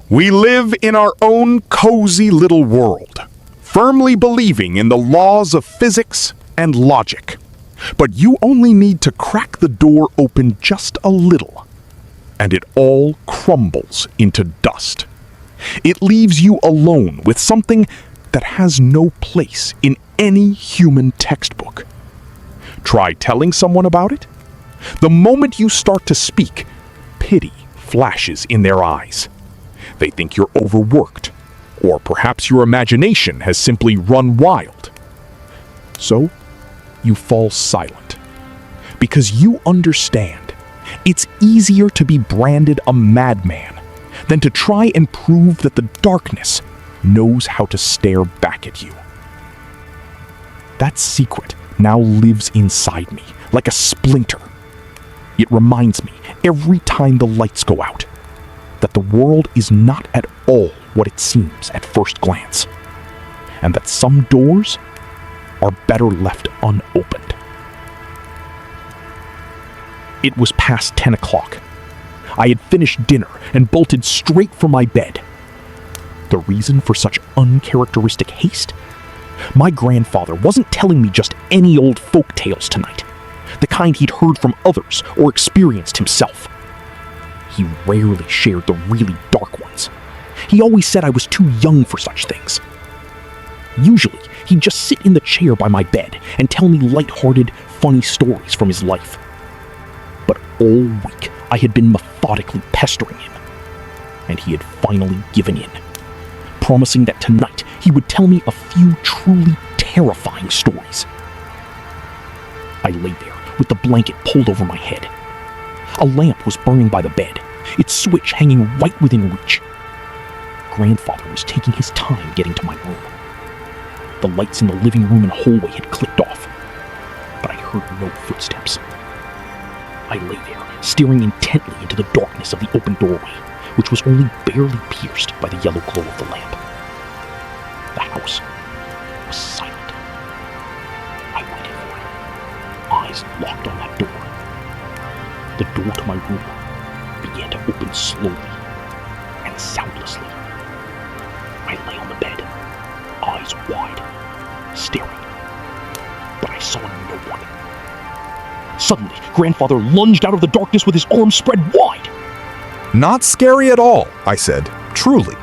We live in our own cozy little world, firmly believing in the laws of physics and logic. But you only need to crack the door open just a little, and it all crumbles into dust. It leaves you alone with something that has no place in any human textbook. Try telling someone about it. The moment you start to speak, pity flashes in their eyes. They think you're overworked, or perhaps your imagination has simply run wild. So, you fall silent, because you understand it's easier to be branded a madman than to try and prove that the darkness knows how to stare back at you. That secret now lives inside me like a splinter. It reminds me every time the lights go out that the world is not at all what it seems at first glance, and that some doors are better left unopened. It was past 10 o'clock. I had finished dinner and bolted straight for my bed. The reason for such uncharacteristic haste? My grandfather wasn't telling me just any old folk tales tonight, the kind he'd heard from others or experienced himself. He rarely shared the really dark ones. He always said I was too young for such things. Usually, he'd just sit in the chair by my bed and tell me light-hearted, funny stories from his life. But all week, I had been methodically pestering him, and he had finally given in, promising that tonight he would tell me a few truly terrifying stories. I lay there with the blanket pulled over my head. A lamp was burning by the bed, its switch hanging right within reach. Grandfather was taking his time getting to my room. The lights in the living room and hallway had clicked off, but I heard no footsteps. I lay there, staring intently into the darkness of the open doorway, which was only barely pierced by the yellow glow of the lamp. The house was silent. I waited for it, eyes locked on that door. The door to my room began to open slowly and soundlessly. I lay on the bed, eyes wide, staring, but I saw no one. Suddenly, Grandfather lunged out of the darkness with his arms spread wide. Not scary at all, I said, truly.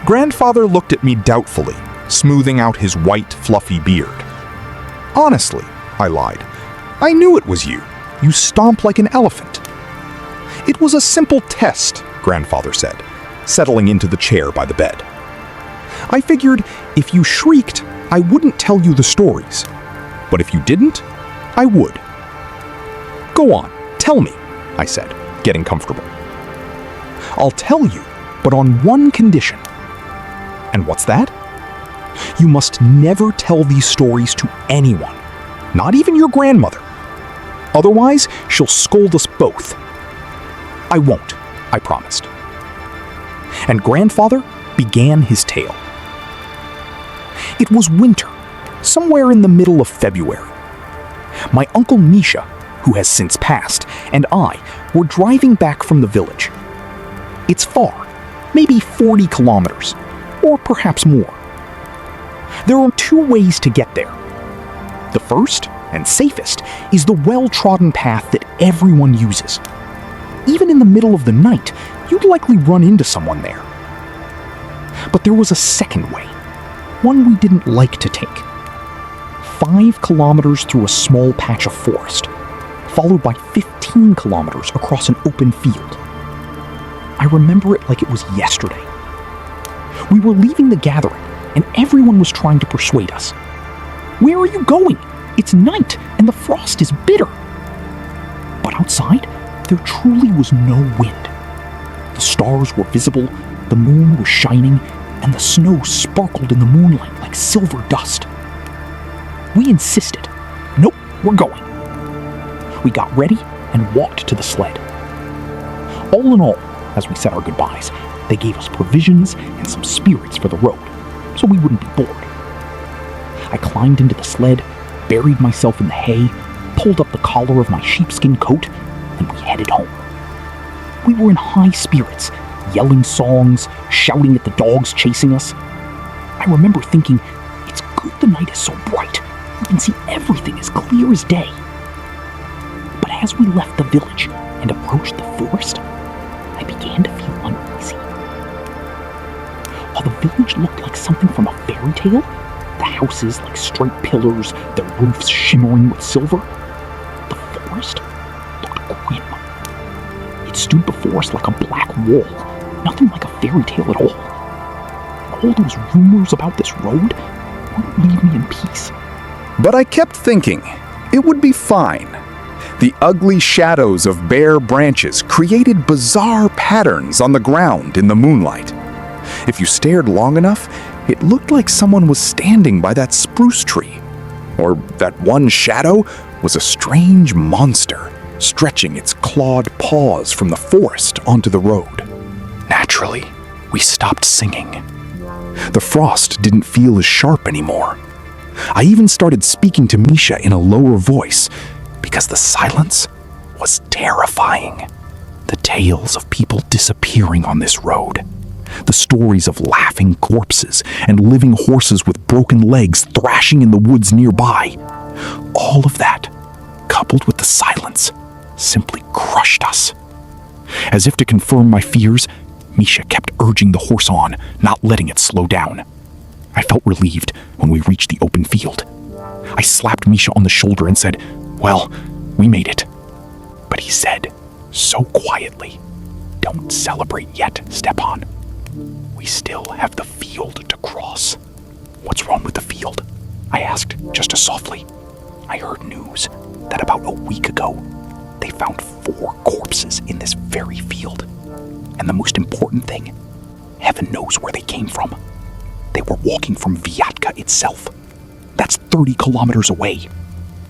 Grandfather looked at me doubtfully, smoothing out his white, fluffy beard. Honestly, I lied. I knew it was you. You stomp like an elephant. It was a simple test, Grandfather said, settling into the chair by the bed. I figured if you shrieked, I wouldn't tell you the stories. But if you didn't, I would. Go on, tell me, I said, getting comfortable. I'll tell you, but on one condition. And what's that? You must never tell these stories to anyone, not even your grandmother. Otherwise, she'll scold us both. I won't, I promised. And Grandfather began his tale. It was winter, somewhere in the middle of February. My Uncle Misha, who has since passed, and I were driving back from the village. It's far, maybe 40 kilometers, or perhaps more. There are two ways to get there. The first, and safest, is the well-trodden path that everyone uses. Even in the middle of the night, you'd likely run into someone there. But there was a second way, one we didn't like to take. 5 kilometers through a small patch of forest, followed by 15 kilometers across an open field. I remember it like it was yesterday. We were leaving the gathering, and everyone was trying to persuade us. Where are you going? It's night, and the frost is bitter. But outside, there truly was no wind. The stars were visible, the moon was shining, and the snow sparkled in the moonlight like silver dust. We insisted. Nope, we're going. We got ready and walked to the sled. All in all, as we said our goodbyes, they gave us provisions and some spirits for the road, so we wouldn't be bored. I climbed into the sled, buried myself in the hay, pulled up the collar of my sheepskin coat, and we headed home. We were in high spirits, yelling songs, shouting at the dogs chasing us. I remember thinking, it's good the night is so bright. You can see everything as clear as day. But as we left the village and approached the forest, I began to feel uneasy. While the village looked like something from a fairy tale, the houses like straight pillars, their roofs shimmering with silver, the forest looked grim. It stood before us like a black wall, nothing like a fairy tale at all. All those rumors about this road wouldn't leave me in peace. But I kept thinking it would be fine. The ugly shadows of bare branches created bizarre patterns on the ground in the moonlight. If you stared long enough, it looked like someone was standing by that spruce tree. Or that one shadow was a strange monster stretching its clawed paws from the forest onto the road. Naturally, we stopped singing. The frost didn't feel as sharp anymore. I even started speaking to Misha in a lower voice because the silence was terrifying. The tales of people disappearing on this road, the stories of laughing corpses and living horses with broken legs thrashing in the woods nearby, all of that, coupled with the silence, simply crushed us. As if to confirm my fears, Misha kept urging the horse on, not letting it slow down. I felt relieved when we reached the open field. I slapped Misha on the shoulder and said, "Well, we made it." But he said, so quietly, "Don't celebrate yet, Stepan. We still have the field to cross." "What's wrong with the field?" I asked, just as softly. "I heard news that about a week ago, they found 4 corpses in this very field. And the most important thing, heaven knows where they came from. They were walking from Vyatka itself. That's 30 kilometers away."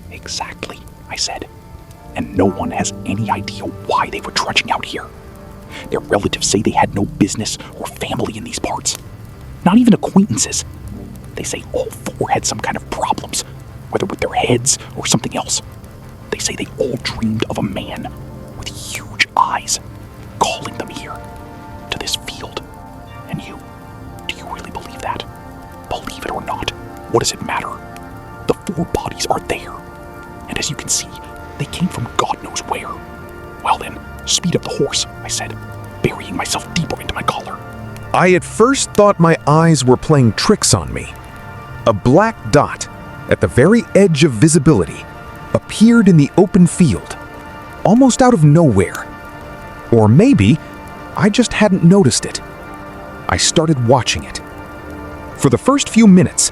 "Exactly," I said. "And no one has any idea why they were trudging out here. Their relatives say they had no business or family in these parts. Not even acquaintances. They say all 4 had some kind of problems, whether with their heads or something else. They say they all dreamed of a man with huge eyes calling them here, to this field. And you, do you really believe that? Believe it or not, what does it matter? The 4 bodies are there. And as you can see, they came from God knows where." "Well then, speed up the horse," I said, burying myself deeper into my collar. I at first thought my eyes were playing tricks on me. A black dot, at the very edge of visibility, appeared in the open field, almost out of nowhere. Or maybe I just hadn't noticed it. I started watching it. For the first few minutes,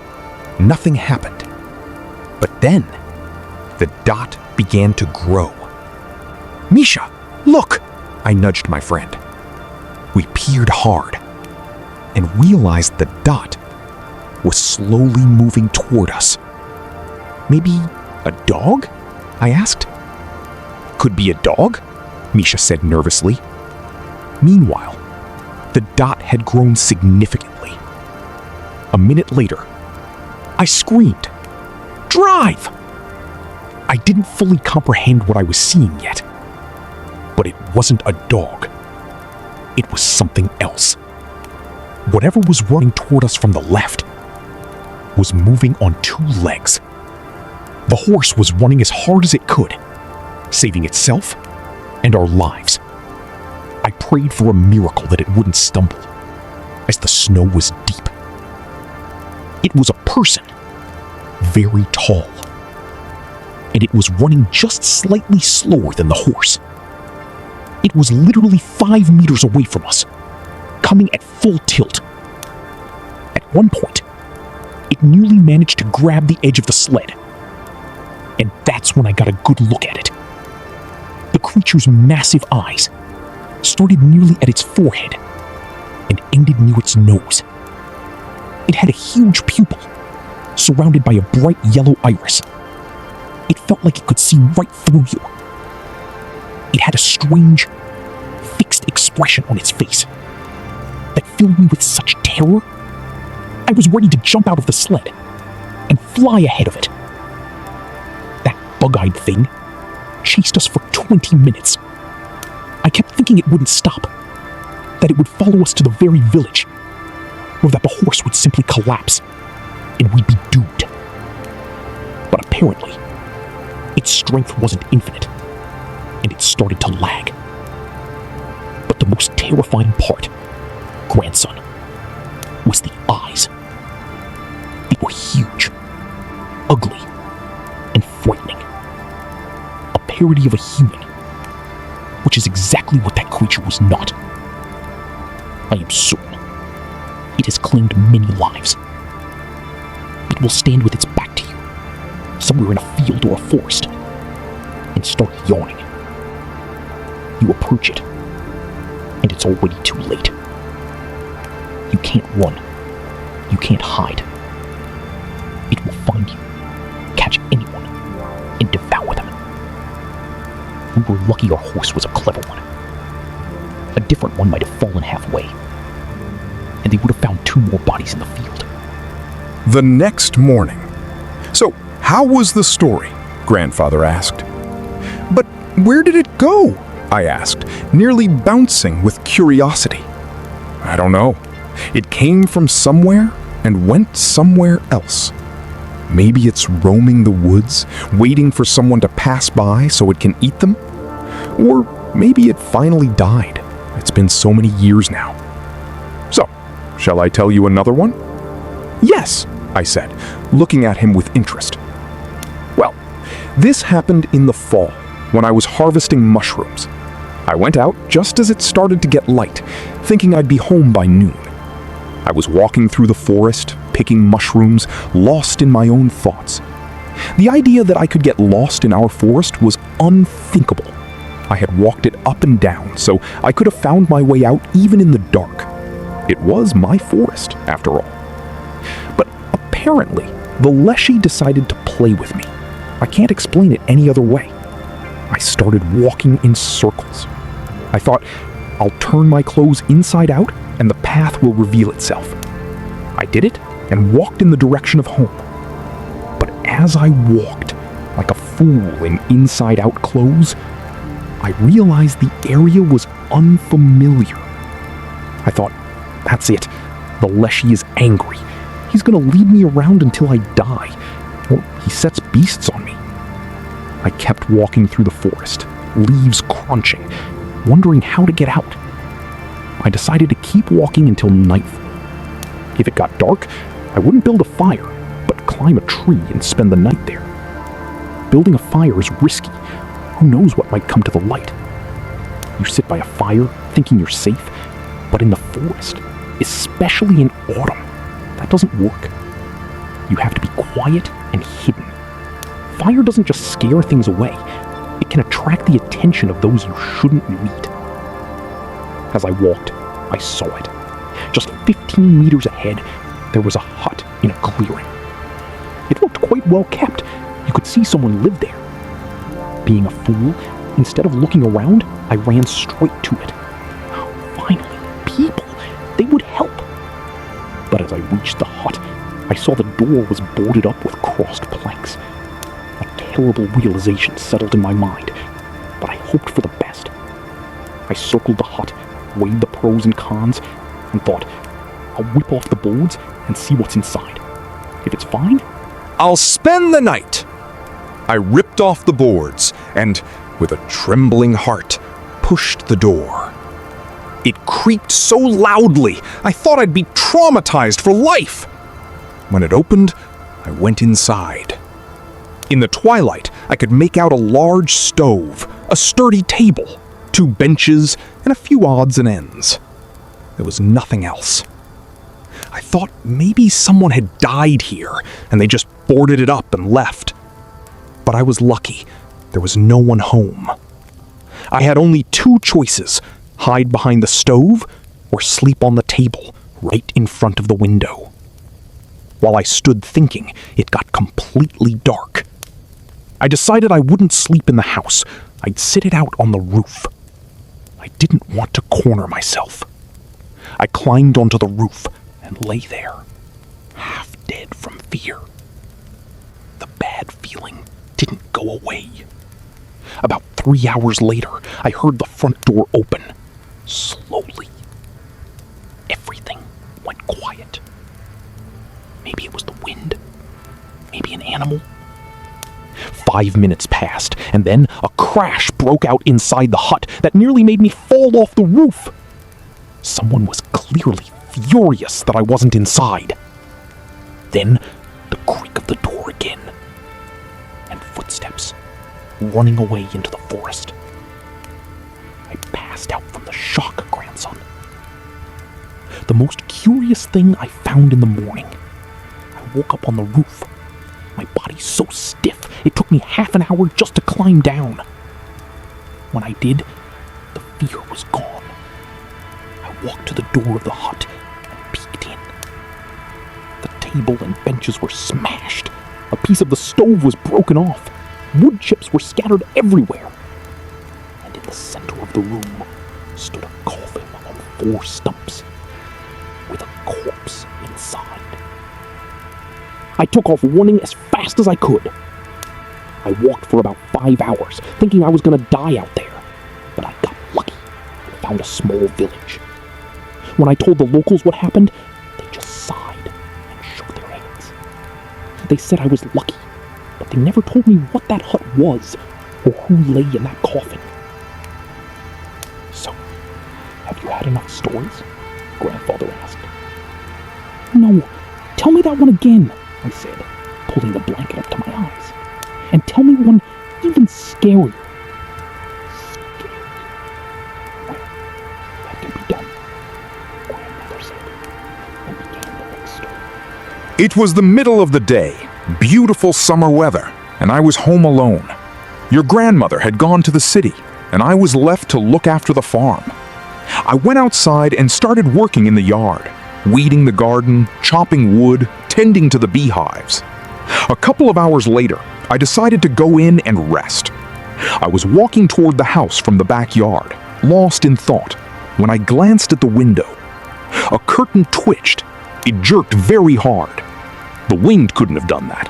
nothing happened. But then, the dot began to grow. "Misha, look!" I nudged my friend. We peered hard and realized the dot was slowly moving toward us. "Maybe a dog?" I asked. "Could be a dog," Misha said nervously. Meanwhile, the dot had grown significantly. A minute later, I screamed, "Drive!" I didn't fully comprehend what I was seeing yet. But it wasn't a dog. It was something else. Whatever was running toward us from the left was moving on 2 legs. The horse was running as hard as it could, saving itself and our lives. I prayed for a miracle that it wouldn't stumble, as the snow was deep. It was a person, very tall, and it was running just slightly slower than the horse. It was literally 5 meters away from us, coming at full tilt. At one point, it nearly managed to grab the edge of the sled. And that's when I got a good look at it. The creature's massive eyes started nearly at its forehead and ended near its nose. It had a huge pupil, surrounded by a bright yellow iris. It felt like it could see right through you. It had a strange, fixed expression on its face that filled me with such terror, I was ready to jump out of the sled and fly ahead of it. That bug-eyed thing chased us for 20 minutes. I kept thinking it wouldn't stop, that that it would follow us to the very village, or that the horse would simply collapse and we'd be doomed. But apparently, its strength wasn't infinite, and it started to lag. But the most terrifying part, grandson, was the eyes. They were huge, ugly, and frightening. A parody of a human, which is exactly what that creature was not. I am certain it has claimed many lives. It will stand with its back to you, somewhere in a field or a forest, and start yawning. You approach it, and it's already too late. You can't run. You can't hide. It will find you, catch anyone, and devour them. We were lucky our horse was a clever one. A different one might have fallen halfway, and they would have found 2 more bodies in the field. The next morning. So, how was the story? Grandfather asked. But where did it go? I asked, nearly bouncing with curiosity. I don't know. It came from somewhere and went somewhere else. Maybe it's roaming the woods, waiting for someone to pass by so it can eat them? Or maybe it finally died. It's been so many years now. So, shall I tell you another one? Yes, I said, looking at him with interest. Well, this happened in the fall, when I was harvesting mushrooms. I went out just as it started to get light, thinking I'd be home by noon. I was walking through the forest, picking mushrooms, lost in my own thoughts. The idea that I could get lost in our forest was unthinkable. I had walked it up and down, so I could have found my way out even in the dark. It was my forest, after all. But apparently, the Leshy decided to play with me. I can't explain it any other way. I started walking in circles. I thought, I'll turn my clothes inside out and the path will reveal itself. I did it and walked in the direction of home. But as I walked, like a fool in inside-out clothes, I realized the area was unfamiliar. I thought, that's it. The Leshy is angry. He's gonna lead me around until I die, or he sets beasts on me. I kept walking through the forest, leaves crunching, wondering how to get out. I decided to keep walking until nightfall. If it got dark, I wouldn't build a fire, but climb a tree and spend the night there. Building a fire is risky. Who knows what might come to the light? You sit by a fire, thinking you're safe, but in the forest, especially in autumn, that doesn't work. You have to be quiet and hidden. Fire doesn't just scare things away. It can attract the attention of those you shouldn't meet. As I walked, I saw it. Just 15 meters ahead, there was a hut in a clearing. It looked quite well kept. You could see someone lived there. Being a fool, instead of looking around, I ran straight to it. Finally, people! They would help! But as I reached the hut, I saw the door was boarded up with crossed planks. A terrible realization settled in my mind, but I hoped for the best. I circled the hut, weighed the pros and cons, and thought, I'll whip off the boards and see what's inside. If it's fine, I'll spend the night. I ripped off the boards and, with a trembling heart, pushed the door. It creaked so loudly, I thought I'd be traumatized for life. When it opened, I went inside. In the twilight, I could make out a large stove, a sturdy table, 2 benches, and a few odds and ends. There was nothing else. I thought maybe someone had died here, and they just boarded it up and left. But I was lucky. There was no one home. I had only 2 choices: hide behind the stove or sleep on the table right in front of the window. While I stood thinking, it got completely dark. I decided I wouldn't sleep in the house. I'd sit it out on the roof. I didn't want to corner myself. I climbed onto the roof and lay there, half dead from fear. The bad feeling didn't go away. About 3 hours later, I heard the front door open, slowly, animal? 5 minutes passed, and then a crash broke out inside the hut that nearly made me fall off the roof. Someone was clearly furious that I wasn't inside. Then the creak of the door again, and footsteps running away into the forest. I passed out from the shock, grandson. The most curious thing I found in the morning. I woke up on the roof. My body so stiff, it took me half an hour just to climb down. When I did, the fear was gone. I walked to the door of the hut and peeked in. The table and benches were smashed. A piece of the stove was broken off. Wood chips were scattered everywhere. And in the center of the room stood a coffin on 4 stumps, with a corpse inside. I took off running as fast as I could. I walked for about 5 hours, thinking I was going to die out there. But I got lucky and found a small village. When I told the locals what happened, they just sighed and shook their heads. They said I was lucky, but they never told me what that hut was or who lay in that coffin. So, have you had enough stories? Grandfather asked. No, tell me that one again, I said, pulling the blanket up to my eyes. And tell me one even scarier. Scary? Well, that can be done, Grandmother said, and began the next story. It was the middle of the day, beautiful summer weather, and I was home alone. Your grandmother had gone to the city, and I was left to look after the farm. I went outside and started working in the yard, weeding the garden, chopping wood, tending to the beehives. A couple of hours later, I decided to go in and rest. I was walking toward the house from the backyard, lost in thought, when I glanced at the window. A curtain twitched. It jerked very hard. The wind couldn't have done that.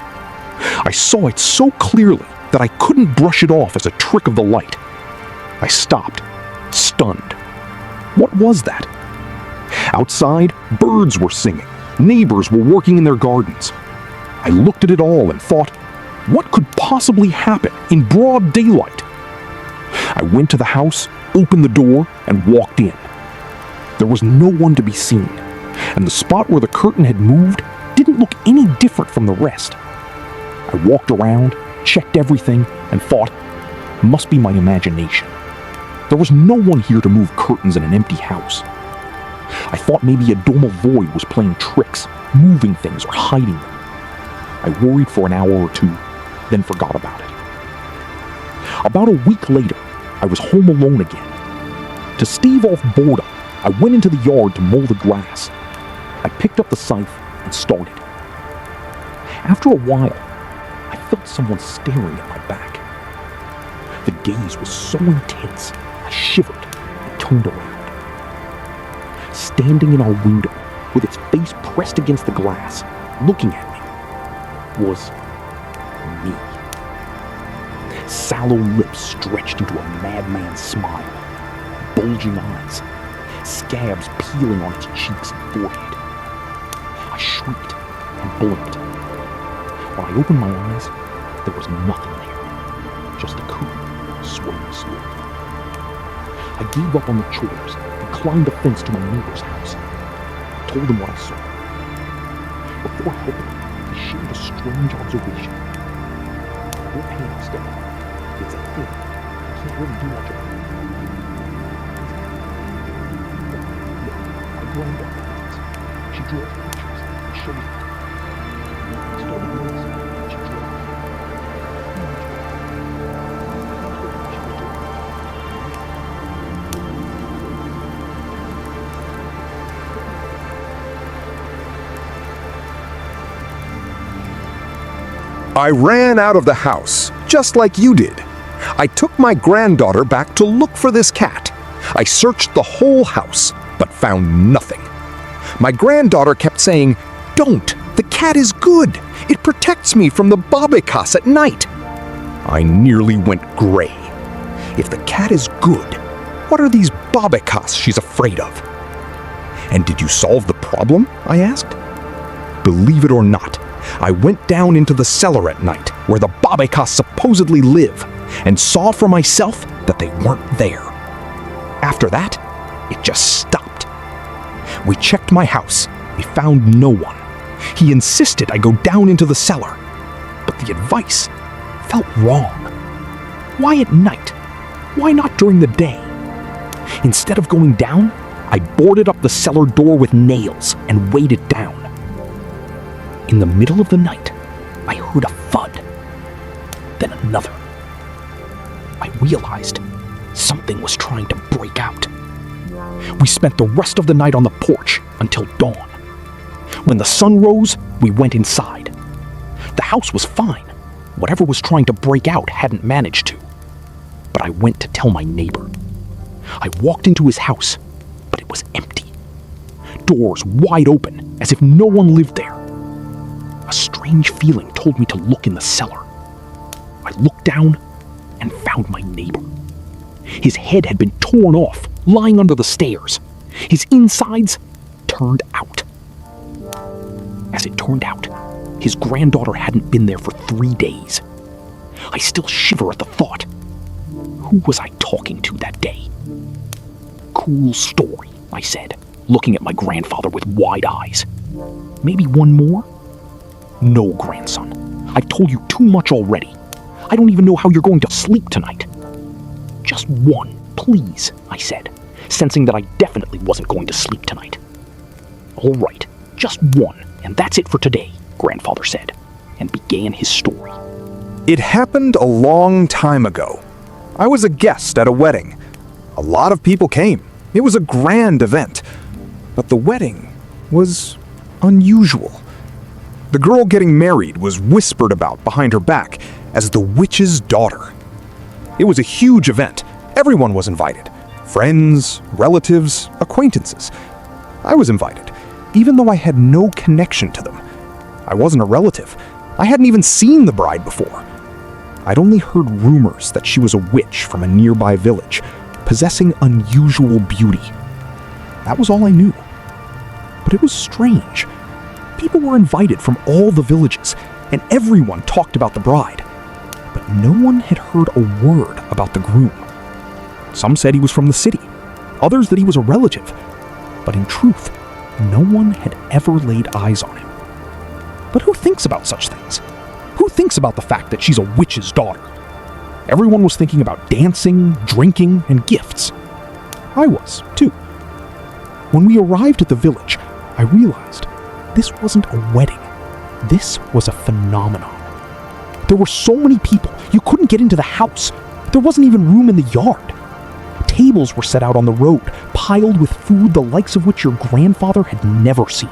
I saw it so clearly that I couldn't brush it off as a trick of the light. I stopped, stunned. What was that? Outside, birds were singing. Neighbors were working in their gardens. I looked at it all and thought, what could possibly happen in broad daylight? I went to the house, opened the door, and walked in. There was no one to be seen, and the spot where the curtain had moved didn't look any different from the rest. I walked around, checked everything, and thought, must be my imagination. There was no one here to move curtains in an empty house. I thought maybe a dormal void was playing tricks, moving things or hiding them. I worried for an hour or two, then forgot about it. About a week later, I was home alone again. To stave off boredom, I went into the yard to mow the grass. I picked up the scythe and started. After a while, I felt someone staring at my back. The gaze was so intense, I shivered and turned around. Standing in our window, with its face pressed against the glass, looking at me, was me. Sallow lips stretched into a madman's smile, bulging eyes, scabs peeling on its cheeks and forehead. I shrieked and blinked. When I opened my eyes, there was nothing there, just the curtain swaying slowly. I gave up on the chores and climbed the fence to my neighbor's house. I told him what I saw. Before helping, he shared a strange observation. Your hands, Dad. It's a thing. I can't really do much about it. My granddaughter does. She draws pictures and shows me. I started noticing she drew. I ran out of the house, just like you did. I took my granddaughter back to look for this cat. I searched the whole house, but found nothing. My granddaughter kept saying, "Don't! The cat is good! It protects me from the babekas at night!" I nearly went gray. If the cat is good, what are these babekas she's afraid of? "And did you solve the problem?" I asked. Believe it or not, I went down into the cellar at night, where the Babekas supposedly live, and saw for myself that they weren't there. After that, it just stopped. We checked my house. We found no one. He insisted I go down into the cellar, but the advice felt wrong. Why at night? Why not during the day? Instead of going down, I boarded up the cellar door with nails and weighed it down. In the middle of the night, I heard a thud, then another. I realized something was trying to break out. We spent the rest of the night on the porch until dawn. When the sun rose, we went inside. The house was fine. Whatever was trying to break out hadn't managed to. But I went to tell my neighbor. I walked into his house, but it was empty. Doors wide open, as if no one lived there. A strange feeling told me to look in the cellar. I looked down and found my neighbor. His head had been torn off, lying under the stairs. His insides turned out. As it turned out, his granddaughter hadn't been there for 3 days. I still shiver at the thought. Who was I talking to that day? Cool story, I said, looking at my grandfather with wide eyes. Maybe one more? No, grandson. I've told you too much already. I don't even know how you're going to sleep tonight. Just one, please, I said, sensing that I definitely wasn't going to sleep tonight. All right, just one, and that's it for today, grandfather said, and began his story. It happened a long time ago. I was a guest at a wedding. A lot of people came. It was a grand event. But the wedding was unusual. The girl getting married was whispered about behind her back as the witch's daughter. It was a huge event. Everyone was invited. Friends, relatives, acquaintances. I was invited, even though I had no connection to them. I wasn't a relative. I hadn't even seen the bride before. I'd only heard rumors that she was a witch from a nearby village, possessing unusual beauty. That was all I knew. But it was strange. People were invited from all the villages, and everyone talked about the bride. But no one had heard a word about the groom. Some said he was from the city, others that he was a relative. But in truth, no one had ever laid eyes on him. But who thinks about such things? Who thinks about the fact that she's a witch's daughter? Everyone was thinking about dancing, drinking, and gifts. I was, too. When we arrived at the village, I realized this wasn't a wedding. This was a phenomenon. There were so many people, you couldn't get into the house. There wasn't even room in the yard. Tables were set out on the road, piled with food the likes of which your grandfather had never seen.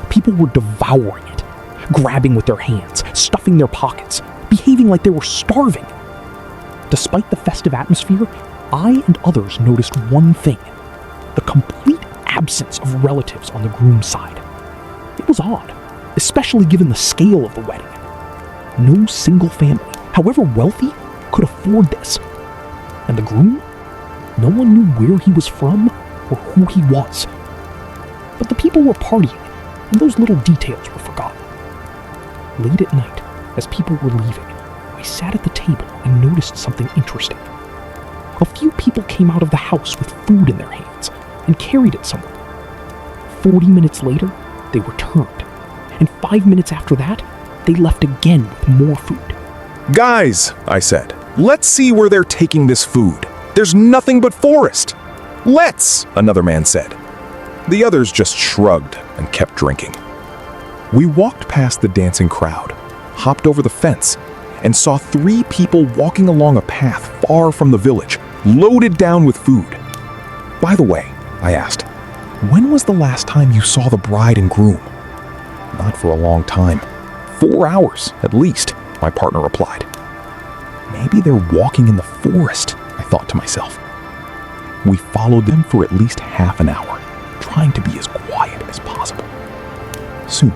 People were devouring it, grabbing with their hands, stuffing their pockets, behaving like they were starving. Despite the festive atmosphere, I and others noticed one thing: the complete absence of relatives on the groom's side. It was odd, especially given the scale of the wedding. No single family, however wealthy, could afford this. And the groom? No one knew where he was from or who he was. But the people were partying, and those little details were forgotten. Late at night, as people were leaving, I sat at the table and noticed something interesting. A few people came out of the house with food in their hands and carried it somewhere. 40 minutes later, they returned, and 5 minutes after that, they left again with more food. Guys, I said, let's see where they're taking this food. There's nothing but forest. Let's, another man said. The others just shrugged and kept drinking. We walked past the dancing crowd, hopped over the fence, and saw 3 people walking along a path far from the village, loaded down with food. By the way, I asked, when was the last time you saw the bride and groom? Not for a long time. 4 hours, at least, my partner replied. Maybe they're walking in the forest, I thought to myself. We followed them for at least half an hour, trying to be as quiet as possible. Soon,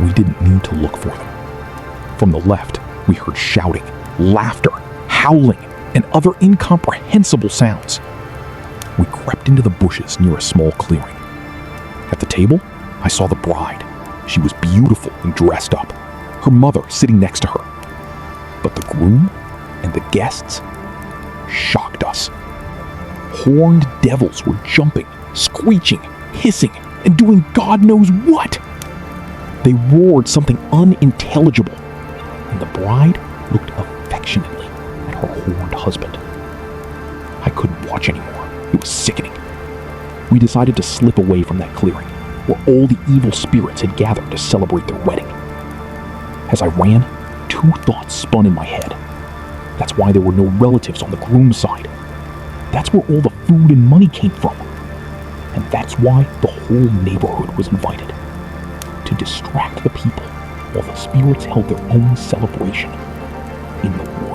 we didn't need to look for them. From the left, we heard shouting, laughter, howling, and other incomprehensible sounds. We crept into the bushes near a small clearing. At the table, I saw the bride, She was beautiful and dressed up, her mother sitting next to her. But the groom and the guests shocked us. Horned devils were jumping, screeching, hissing, and doing God knows what. They roared something unintelligible, and the bride looked affectionately at her horned husband. I couldn't watch anymore. It was sickening. We decided to slip away from that clearing, where all the evil spirits had gathered to celebrate their wedding. As I ran, two thoughts spun in my head. That's why there were no relatives on the groom's side. That's where all the food and money came from. And that's why the whole neighborhood was invited. To distract the people while the spirits held their own celebration in the woods.